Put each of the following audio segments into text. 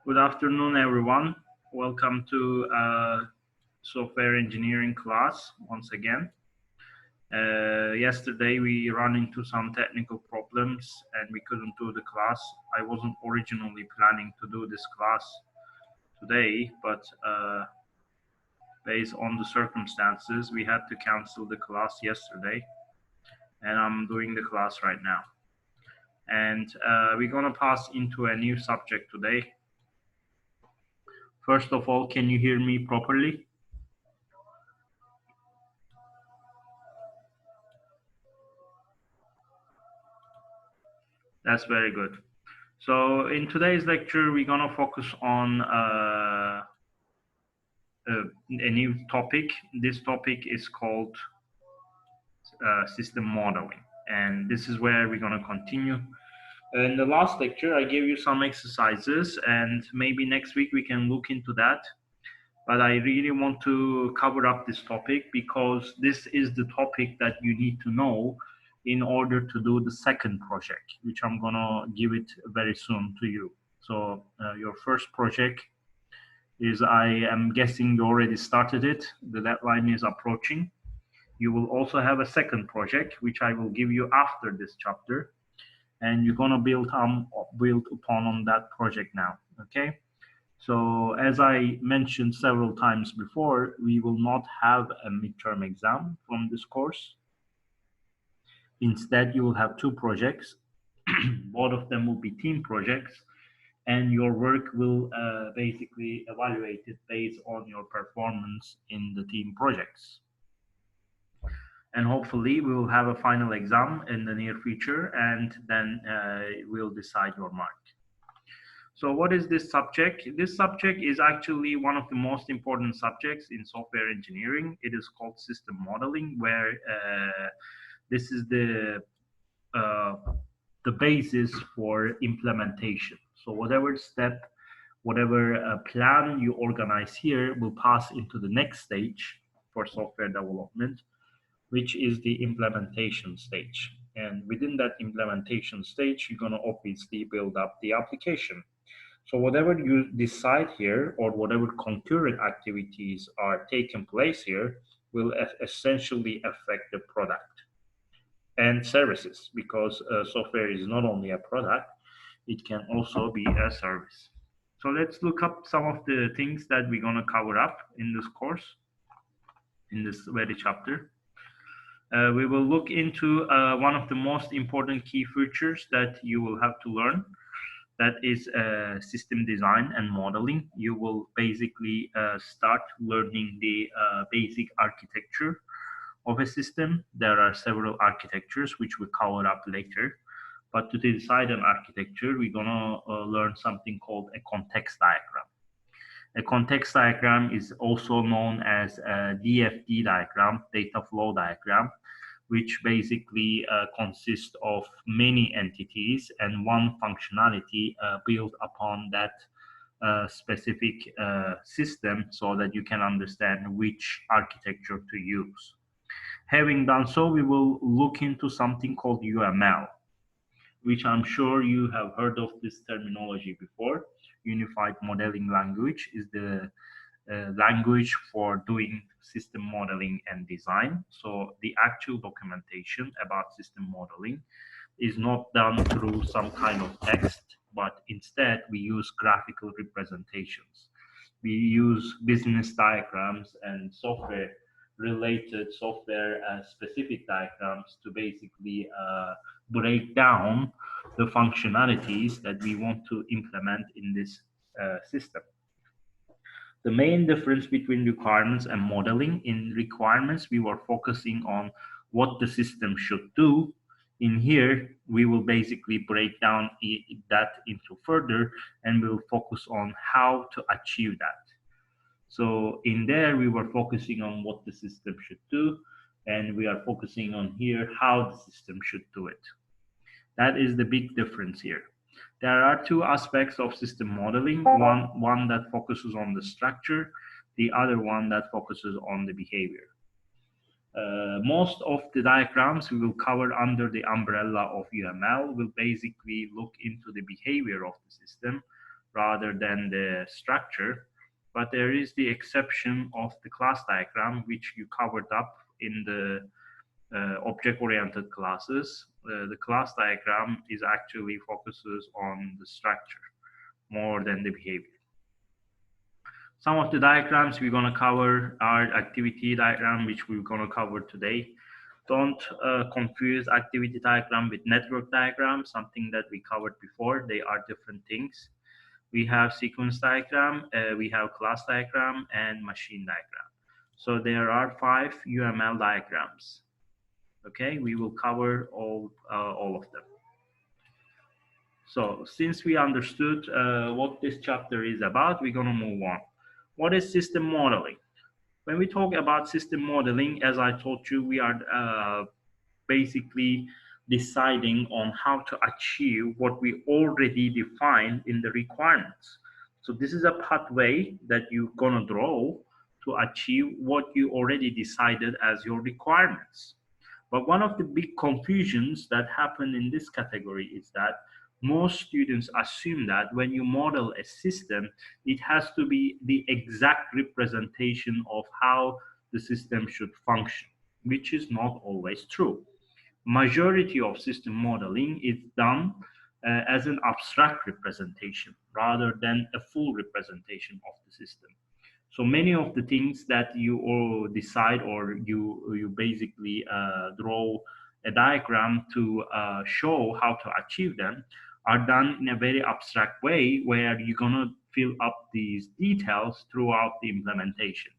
Good afternoon, everyone. Welcome to software engineering class once again. Yesterday we ran into some technical problems and we couldn't do the class. I wasn't originally planning to do this class today, but based on the circumstances, we had to cancel the class yesterday, and I'm doing the class right now. And we're gonna pass into a new subject today. First of all, can you hear me properly? That's very good. So in today's lecture, we're gonna focus on a new topic. This topic is called system modeling, and this is where we're gonna continue. In the last lecture, I gave you some exercises, and maybe next week we can look into that. But I really want to cover up this topic because this is the topic that you need to know in order to do the second project, which I'm gonna give it very soon to you. So your first project is, I am guessing you already started it. The deadline is approaching. You will also have a second project, which I will give you after this chapter, and you're gonna build upon on that project now. Okay. So as I mentioned several times before, we will not have a midterm exam from this course. Instead, you will have two projects. Both of them will be team projects, and your work will basically evaluate it based on your performance in the team projects. And hopefully, we will have a final exam in the near future, and then we'll decide your mark. So what is this subject? This subject is actually one of the most important subjects in software engineering. It is called system modeling, where this is uh, the basis for implementation. So whatever step, whatever plan you organize here will pass into the next stage for software development, which is the implementation stage. And within that implementation stage, you're going to obviously build up the application. So whatever you decide here, or whatever concurrent activities are taking place here, will essentially affect the product and services, because software is not only a product, it can also be a service. So let's look up some of the things that we're going to cover up in this course, in this very chapter. We will look into one of the most important key features that you will have to learn, that is system design and modeling. You will basically start learning the basic architecture of a system. There are several architectures which we cover up later. But to decide an architecture, we're gonna learn something called a context diagram. A context diagram is also known as a DFD diagram, data flow diagram, which basically consists of many entities and one functionality built upon that specific system, so that you can understand which architecture to use. Having done so, we will look into something called UML, which I'm sure you have heard of this terminology before. Unified Modeling Language is the language for doing system modeling and design. So the actual documentation about system modeling is not done through some kind of text, but instead we use graphical representations. We use business diagrams and software related software specific diagrams to basically break down the functionalities that we want to implement in this system. The main difference between requirements and modeling: in requirements, we were focusing on what the system should do. In here, we will basically break down that into further, and we'll focus on how to achieve that. So in there, we were focusing on what the system should do, and we are focusing on here how the system should do it. That is the big difference here. There are two aspects of system modeling, one that focuses on the structure, the other one that focuses on the behavior. Most of the diagrams we will cover under the umbrella of UML will basically look into the behavior of the system, rather than the structure. But there is the exception of the class diagram, which you covered up in the object-oriented classes. The class diagram is actually focuses on the structure more than the behavior. Some of the diagrams we're going to cover are activity diagram, which we're going to cover today. Don't confuse activity diagram with network diagram, something that we covered before. They are different things. We have sequence diagram, we have class diagram, and machine diagram. So there are 5 UML diagrams. Okay, we will cover all of them. So since we understood what this chapter is about, we're going to move on. What is system modeling? When we talk about system modeling, as I told you, we are basically deciding on how to achieve what we already defined in the requirements. So this is a pathway that you're going to draw to achieve what you already decided as your requirements. But one of the big confusions that happen in this category is that most students assume that when you model a system, it has to be the exact representation of how the system should function, which is not always true. Majority of system modeling is done as an abstract representation rather than a full representation of the system. So many of the things that you all decide or you basically draw a diagram to show how to achieve them are done in a very abstract way where you're going to fill up these details throughout the implementation.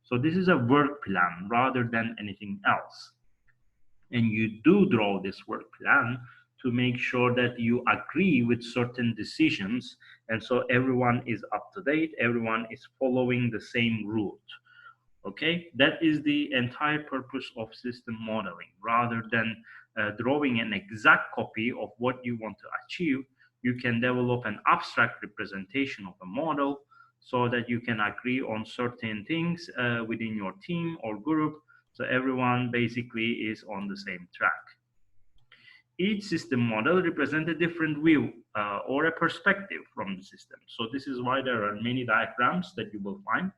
So this is a work plan rather than anything else. And you do draw this work plan to make sure that you agree with certain decisions, and so everyone is up to date, everyone is following the same route. Okay, that is the entire purpose of system modeling. Rather than drawing an exact copy of what you want to achieve, you can develop an abstract representation of a model so that you can agree on certain things within your team or group, so everyone basically is on the same track. Each system model represents a different view or a perspective from the system. So this is why there are many diagrams that you will find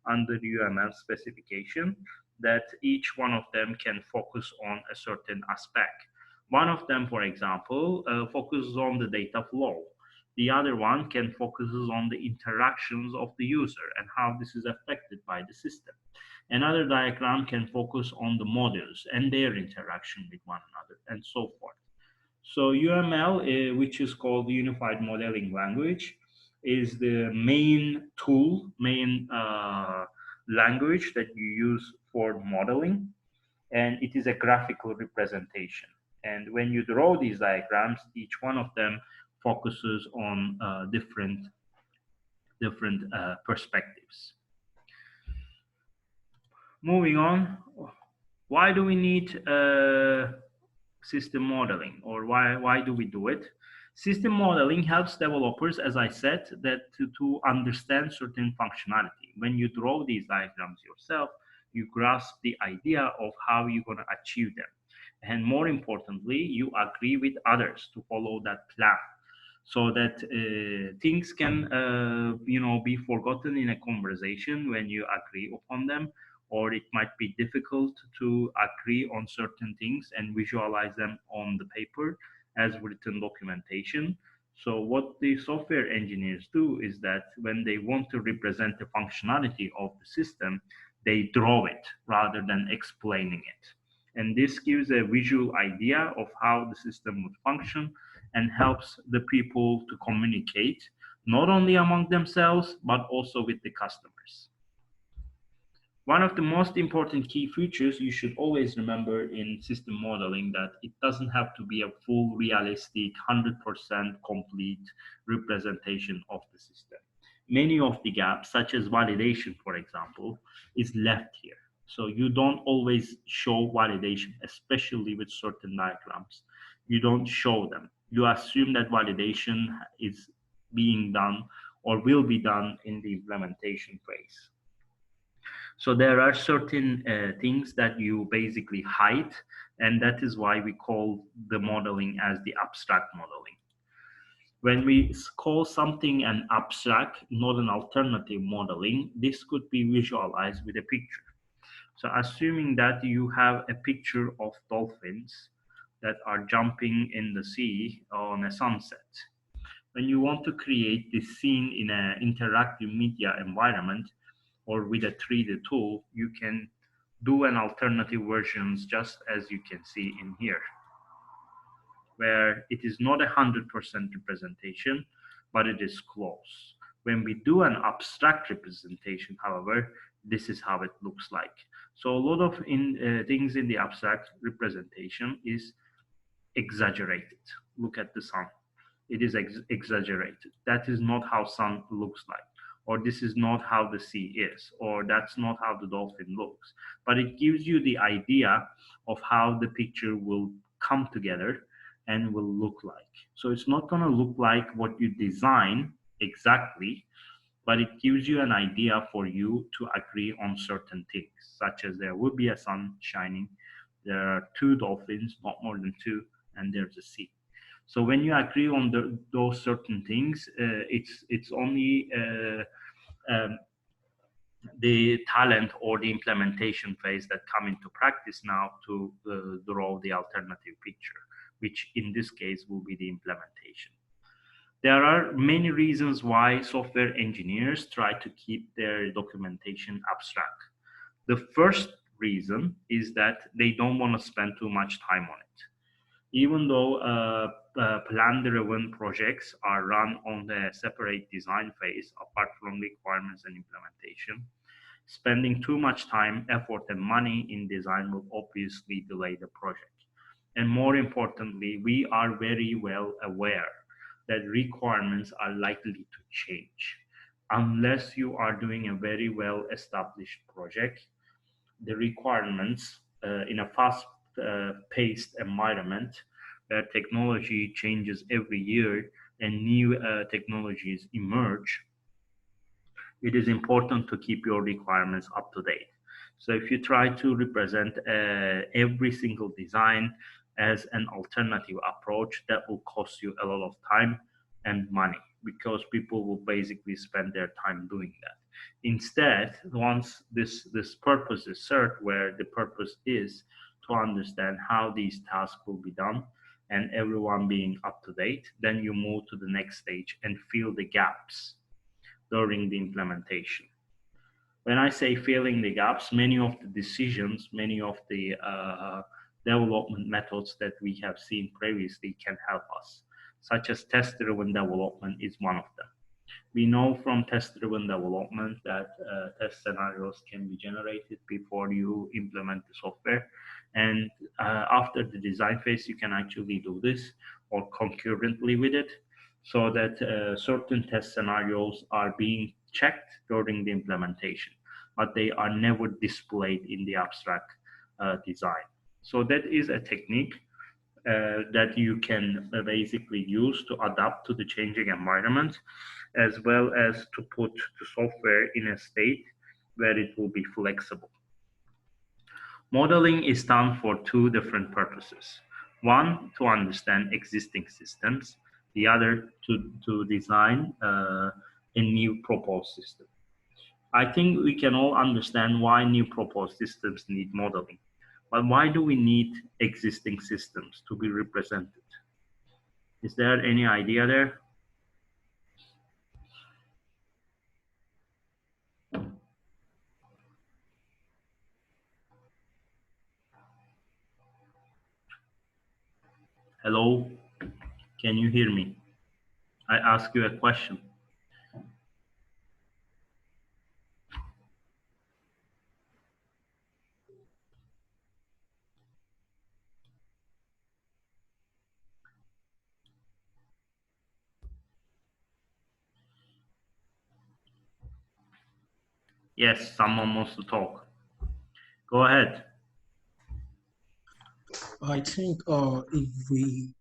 under the UML specification, that each one of them can focus on a certain aspect. One of them, for example, focuses on the data flow. The other one can focus on the interactions of the user and how this is affected by the system. Another diagram can focus on the modules and their interaction with one another, and so forth. So UML, which is called the Unified Modeling Language, is the main tool, main language that you use for modeling, and it is a graphical representation. And when you draw these diagrams, each one of them focuses on different perspectives. Moving on, why do we need system modeling, or why do we do it? System modeling helps developers, as I said, that to understand certain functionality. When you draw these diagrams yourself, you grasp the idea of how you're going to achieve them. And more importantly, you agree with others to follow that plan, so that things can be forgotten in a conversation when you agree upon them, or it might be difficult to agree on certain things and visualize them on the paper as written documentation. So what the software engineers do is that when they want to represent the functionality of the system, they draw it rather than explaining it. And this gives a visual idea of how the system would function and helps the people to communicate not only among themselves, but also with the customers. One of the most important key features you should always remember in system modeling, that it doesn't have to be a full, realistic, 100% complete representation of the system. Many of the gaps, such as validation, for example, is left here. So you don't always show validation, especially with certain diagrams. You don't show them. You assume that validation is being done or will be done in the implementation phase. So there are certain things that you basically hide, and that is why we call the modeling as the abstract modeling. When we call something an abstract, not an alternative modeling, this could be visualized with a picture. So assuming that you have a picture of dolphins that are jumping in the sea on a sunset. When you want to create this scene in an interactive media environment or with a 3D tool, you can do an alternative versions just as you can see in here, where it is not 100% representation, but it is close. When we do an abstract representation, however, this is how it looks like. So a lot of things in the abstract representation is exaggerated. Look at the sun. It is exaggerated. That is not how sun looks like, or this is not how the sea is, or that's not how the dolphin looks. But it gives you the idea of how the picture will come together and will look like. So it's not going to look like what you design exactly, but it gives you an idea for you to agree on certain things, such as there will be a sun shining, there are two dolphins, not more than two, and there's a sea. So when you agree on those certain things, it's only the talent or the implementation phase that come into practice now to draw the alternative picture, which in this case will be the implementation. There are many reasons why software engineers try to keep their documentation abstract. The first reason is that they don't want to spend too much time on it. Even though plan-driven projects are run on the separate design phase, apart from requirements and implementation, spending too much time, effort, and money in design will obviously delay the project. And more importantly, we are very well aware that requirements are likely to change. Unless you are doing a very well established project, the requirements in a fast paced environment where technology changes every year and new technologies emerge, it is important to keep your requirements up to date. So if you try to represent every single design as an alternative approach, that will cost you a lot of time and money because people will basically spend their time doing that. Instead, once this purpose is served, where the purpose is to understand how these tasks will be done and everyone being up to date, then you move to the next stage and fill the gaps during the implementation. When I say filling the gaps, many of the decisions, many of the development methods that we have seen previously can help us, such as test-driven development is one of them. We know from test-driven development that test scenarios can be generated before you implement the software. And after the design phase, you can actually do this or concurrently with it so that certain test scenarios are being checked during the implementation, but they are never displayed in the abstract design. So that is a technique that you can basically use to adapt to the changing environment, as well as to put the software in a state where it will be flexible. Modeling is done for two different purposes. One, to understand existing systems. The other, to design a new proposed system. I think we can all understand why new proposed systems need modeling. But why do we need existing systems to be represented? Is there any idea there? Hello? Can you hear me? I ask you a question. Yes, someone wants to talk. Go ahead. I think if we,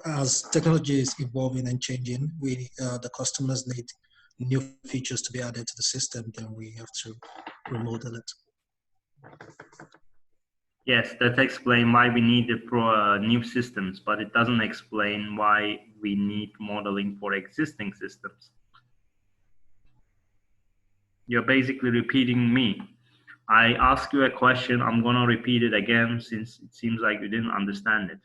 as technology is evolving and changing, the customers need new features to be added to the system, then we have to remodel it. Yes, that explains why we need the new systems, but it doesn't explain why we need modeling for existing systems. You're basically repeating me. I ask you a question, I'm gonna repeat it again since it seems like you didn't understand it.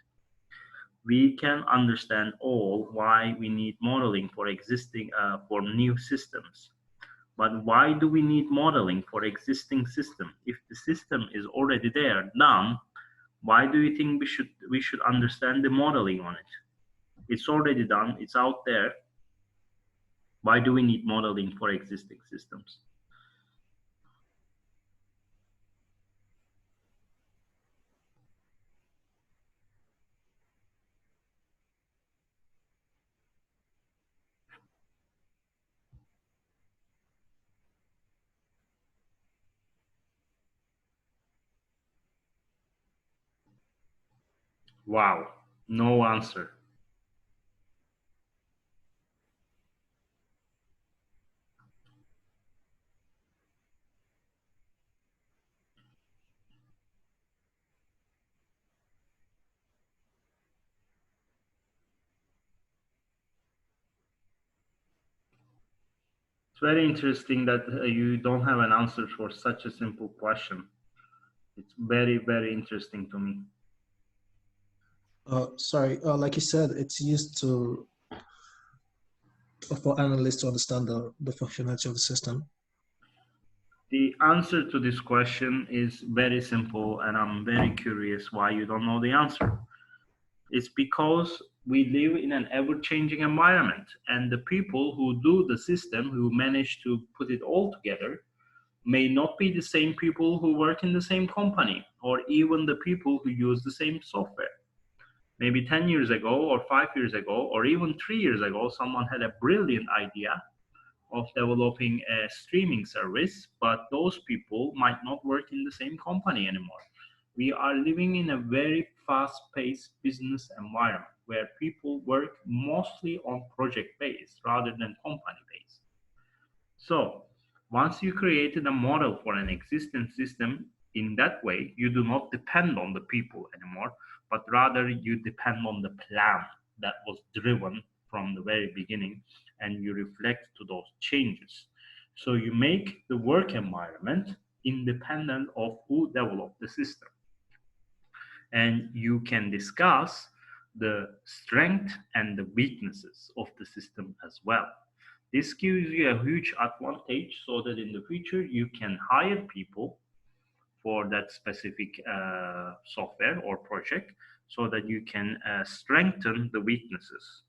We can understand all why we need modeling for existing for new systems. But why do we need modeling for existing system? If the system is already there, done, why do you think we should understand the modeling on it? It's already done, it's out there. Why do we need modeling for existing systems? Wow, no answer. It's very interesting that you don't have an answer for such a simple question. It's very, very interesting to me. Sorry, like you said, it's used to for analysts to understand the functionality of the system. The answer to this question is very simple, and I'm very curious why you don't know the answer. It's because we live in an ever changing environment, and the people who do the system, who manage to put it all together, may not be the same people who work in the same company, or even the people who use the same software. Maybe 10 years ago, or 5 years ago, or even 3 years ago, someone had a brilliant idea of developing a streaming service, but those people might not work in the same company anymore. We are living in a very fast paced business environment where people work mostly on project based rather than company based. So, once you created a model for an existing system in that way, you do not depend on the people anymore, but rather you depend on the plan that was driven from the very beginning and you reflect to those changes. So, you make the work environment independent of who developed the system. And you can discuss the strength and the weaknesses of the system as well. This gives you a huge advantage so that in the future you can hire people for that specific software or project so that you can strengthen the weaknesses.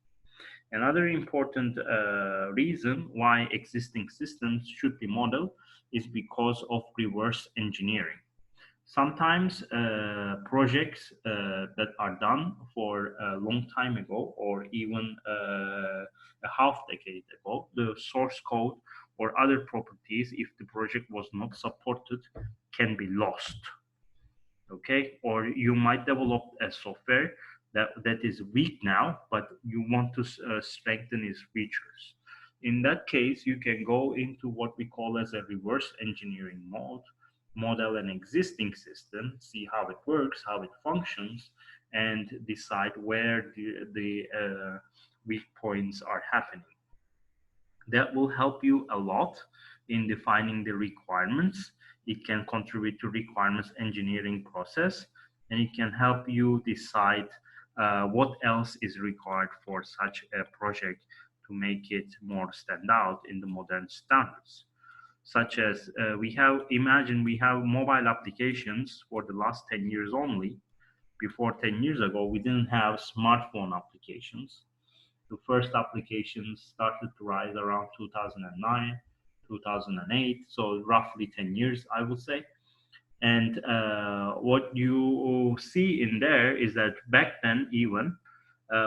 Another important reason why existing systems should be modeled is because of reverse engineering. Sometimes projects that are done for a long time ago or even a half decade ago, the source code or other properties, if the project was not supported, can be lost. Okay, or you might develop a software that is weak now, but you want to strengthen its features. In that case, you can go into what we call as a reverse engineering mode, model an existing system, see how it works, how it functions, and decide where the weak points are happening. That will help you a lot in defining the requirements. It can contribute to requirements engineering process, and it can help you decide what else is required for such a project to make it more stand out in the modern standards. Such as imagine we have mobile applications for the last 10 years only. Before 10 years ago, we didn't have smartphone applications. The first applications started to rise around 2009, 2008, so roughly 10 years, I would say. And what you see in there is that back then, even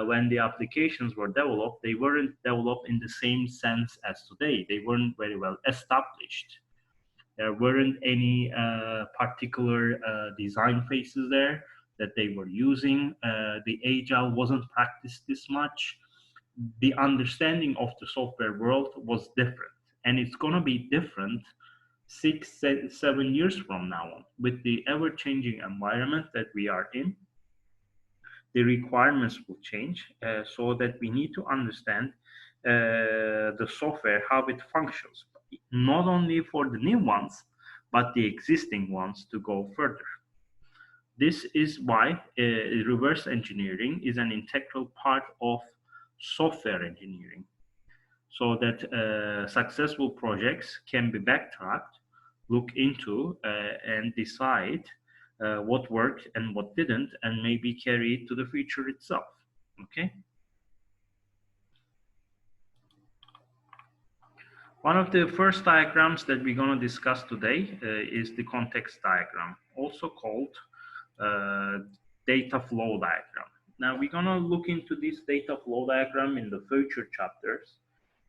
when the applications were developed, they weren't developed in the same sense as today. They weren't very well established. There weren't any particular design phases there that they were using. The agile wasn't practiced this much. The understanding of the software world was different, and it's going to be different 7 years from now on, with the ever-changing environment that we are in, the requirements will change, so that we need to understand the software, how it functions, not only for the new ones, but the existing ones to go further. This is why reverse engineering is an integral part of software engineering, so that successful projects can be backtracked, look into, and decide what worked and what didn't, and maybe carry it to the future itself. Okay. One of the first diagrams that we're going to discuss today is the context diagram, also called data flow diagram. Now we're going to look into this data flow diagram in the future chapters,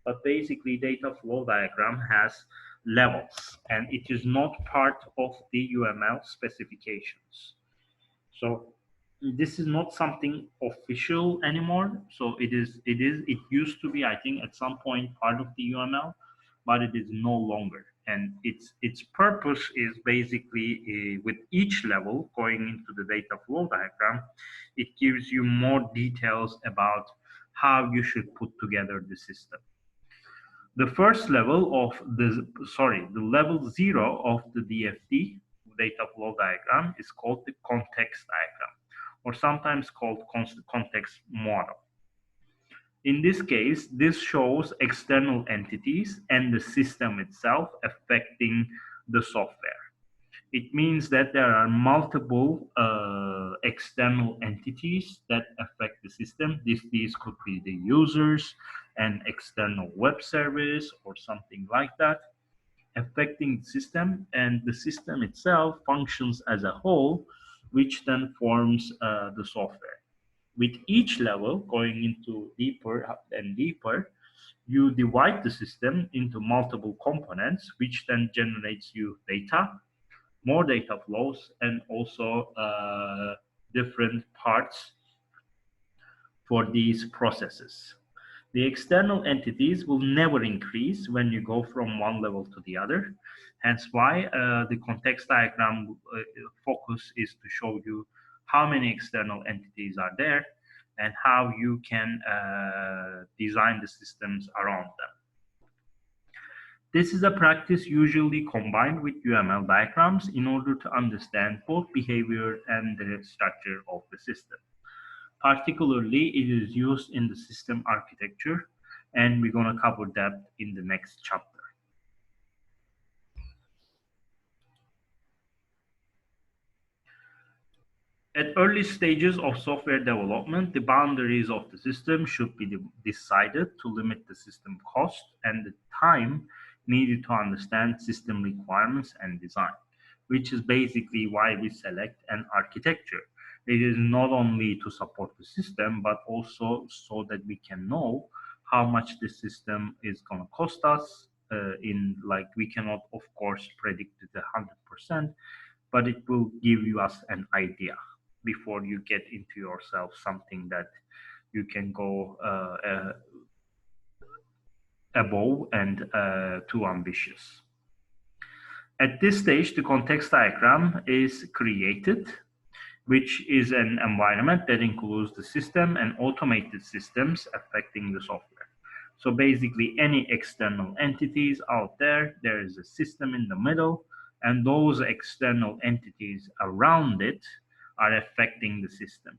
but basically data flow diagram has levels and it is not part of the UML specifications. So this is not something official anymore. So it used to be, I think, at some point part of the UML, but it is no longer. And its purpose is basically with each level going into the data flow diagram, it gives you more details about how you should put together the system. The first level of the level 0 of the DFD data flow diagram is called the context diagram, or sometimes called context model. In this case, this shows external entities and the system itself affecting the software. It means that there are multiple external entities that affect the system. These could be the users, an external web service, or something like that, affecting the system, and the system itself functions as a whole, which then forms the software. With each level going into deeper and deeper, you divide the system into multiple components, which then generates you data, more data flows, and also different parts for these processes. The external entities will never increase when you go from one level to the other. Hence why the context diagram focus is to show you how many external entities are there and how you can design the systems around them. This is a practice usually combined with UML diagrams in order to understand both behavior and the structure of the system. Particularly, it is used in the system architecture, and we're going to cover that in the next chapter. At early stages of software development, the boundaries of the system should be decided to limit the system cost and the time needed to understand system requirements and design, which is basically why we select an architecture. It is not only to support the system, but also so that we can know how much the system is going to cost us. We cannot, of course, predict it 100%, but it will give you us an idea before you get into yourself something that you can go above and too ambitious. At this stage, the context diagram is created, which is an environment that includes the system and automated systems affecting the software. So basically, any external entities out there, there is a system in the middle, and those external entities around it are affecting the system.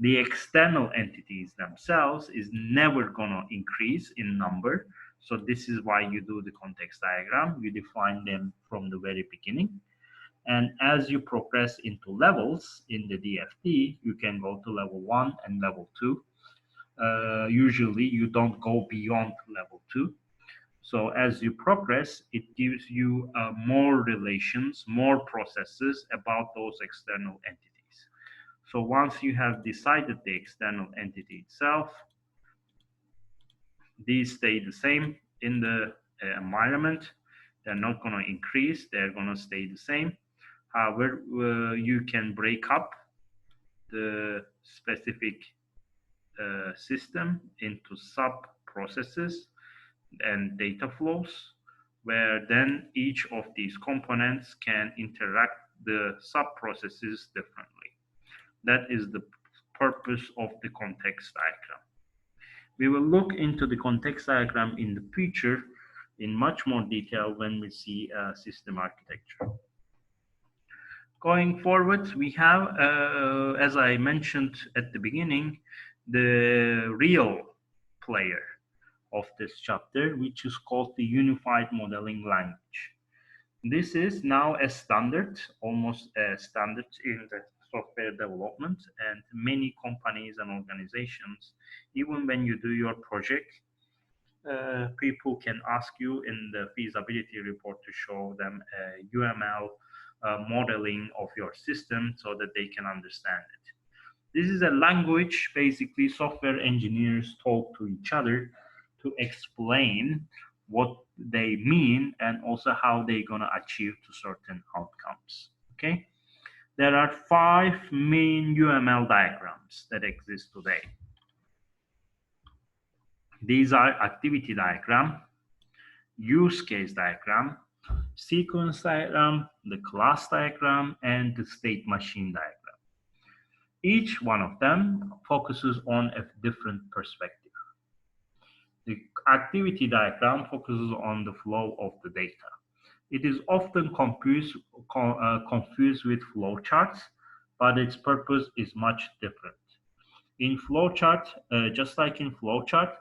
The external entities themselves is never going to increase in number. So this is why you do the context diagram. You define them from the very beginning. And as you progress into levels in the DFD, you can go to level 1 and level 2. Usually you don't go beyond level 2. So as you progress, it gives you more relations, more processes about those external entities. So once you have decided the external entity itself, these stay the same in the environment. They're not going to increase. They're going to stay the same. However, you can break up the specific system into sub-processes and data flows, where then each of these components can interact the sub-processes differently. That is the purpose of the context diagram. We will look into the context diagram in the future in much more detail when we see system architecture. Going forward, we have, as I mentioned at the beginning, the real player of this chapter, which is called the Unified Modeling Language. This is now a standard, almost a standard in the software development, and many companies and organizations, even when you do your project, people can ask you in the feasibility report to show them a UML modeling of your system so that they can understand it. This is a language, basically software engineers talk to each other to explain what they mean and also how they're going to achieve to certain outcomes. Okay, there are 5 main UML diagrams that exist today. These are activity diagram, use case diagram, sequence diagram, the class diagram, and the state machine diagram. Each one of them focuses on a different perspective. The activity diagram focuses on the flow of the data. It is often confused with flowcharts, but its purpose is much different. In flowchart, just like in flowchart,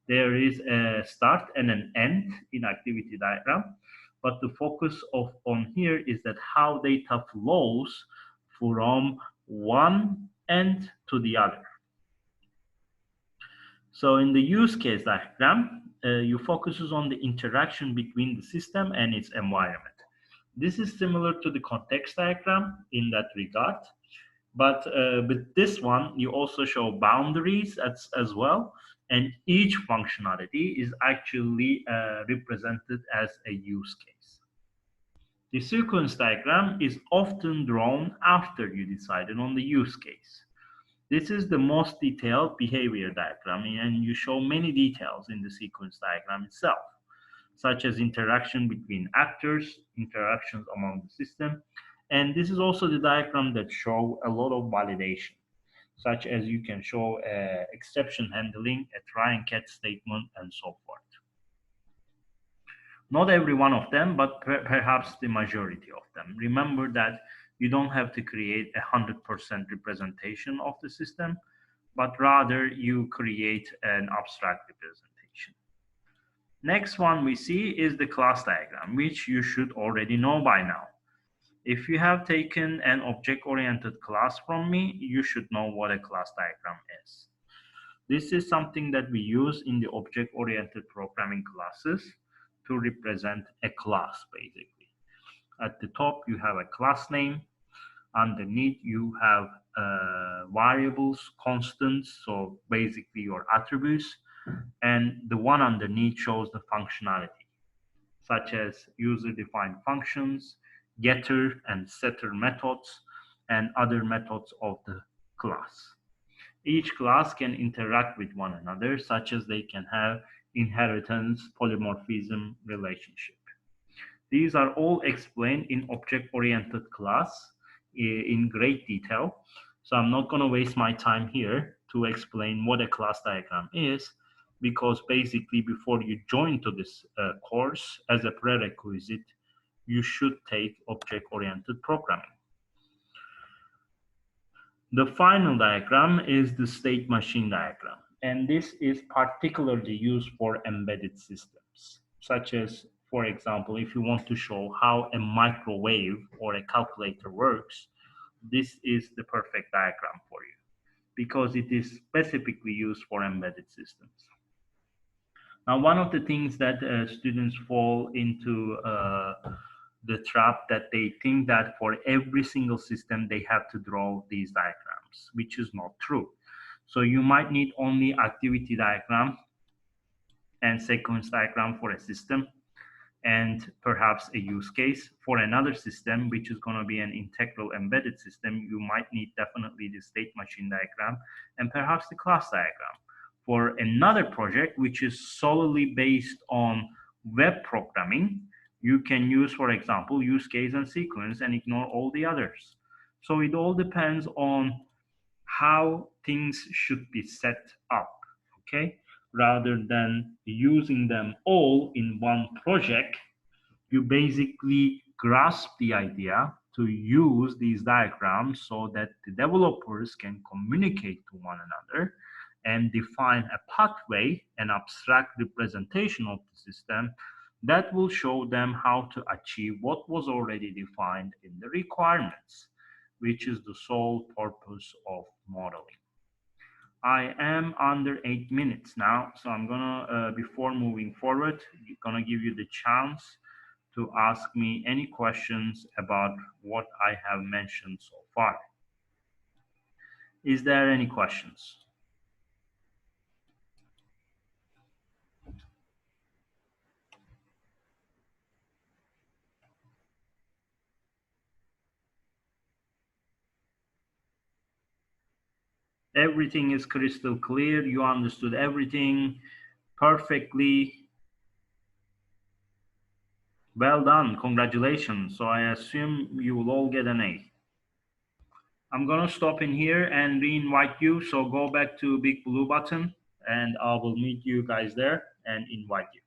there is a start and an end in activity diagram, but the focus on here is that how data flows from one end to the other. So in the use case diagram, you focuses on the interaction between the system and its environment. This is similar to the context diagram in that regard, but with this one, you also show boundaries as well, and each functionality is actually represented as a use case. The sequence diagram is often drawn after you decided on the use case. This is the most detailed behavior diagram, and you show many details in the sequence diagram itself, such as interaction between actors, interactions among the system, and this is also the diagram that show a lot of validation, such as you can show exception handling, a try and catch statement, and so forth. Not every one of them, but perhaps the majority of them. Remember that you don't have to create 100% representation of the system, but rather you create an abstract representation. Next one we see is the class diagram, which you should already know by now. If you have taken an object-oriented class from me, you should know what a class diagram is. This is something that we use in the object-oriented programming classes to represent a class, basically. At the top, you have a class name. Underneath, you have variables, constants, so basically your attributes. And the one underneath shows the functionality, such as user-defined functions, getter and setter methods, and other methods of the class. Each class can interact with one another, such as they can have inheritance, polymorphism relationship. These are all explained in object-oriented class in great detail. So I'm not going to waste my time here to explain what a class diagram is, because basically before you join to this course, as a prerequisite, you should take object-oriented programming. The final diagram is the state machine diagram, and this is particularly used for embedded systems, such as, for example, if you want to show how a microwave or a calculator works, this is the perfect diagram for you, because it is specifically used for embedded systems. Now, one of the things that students fall into the trap that they think that for every single system they have to draw these diagrams, which is not true. So you might need only activity diagram and sequence diagram for a system, and perhaps a use case. For another system, which is going to be an integral embedded system, you might need definitely the state machine diagram and perhaps the class diagram. For another project, which is solely based on web programming, You can use, for example, use case and sequence and ignore all the others. So it all depends on how things should be set up, okay? Rather than using them all in one project, you basically grasp the idea to use these diagrams so that the developers can communicate to one another and define a pathway, an abstract representation of the system that will show them how to achieve what was already defined in the requirements, which is the sole purpose of modeling. I am under 8 minutes now, so I'm gonna, before moving forward, gonna give you the chance to ask me any questions about what I have mentioned so far. Is there any questions? Everything is crystal clear. You understood everything perfectly. Well done. Congratulations. So I assume you will all get an A. I'm gonna stop in here and re-invite you. So go back to big blue button and I will meet you guys there and invite you.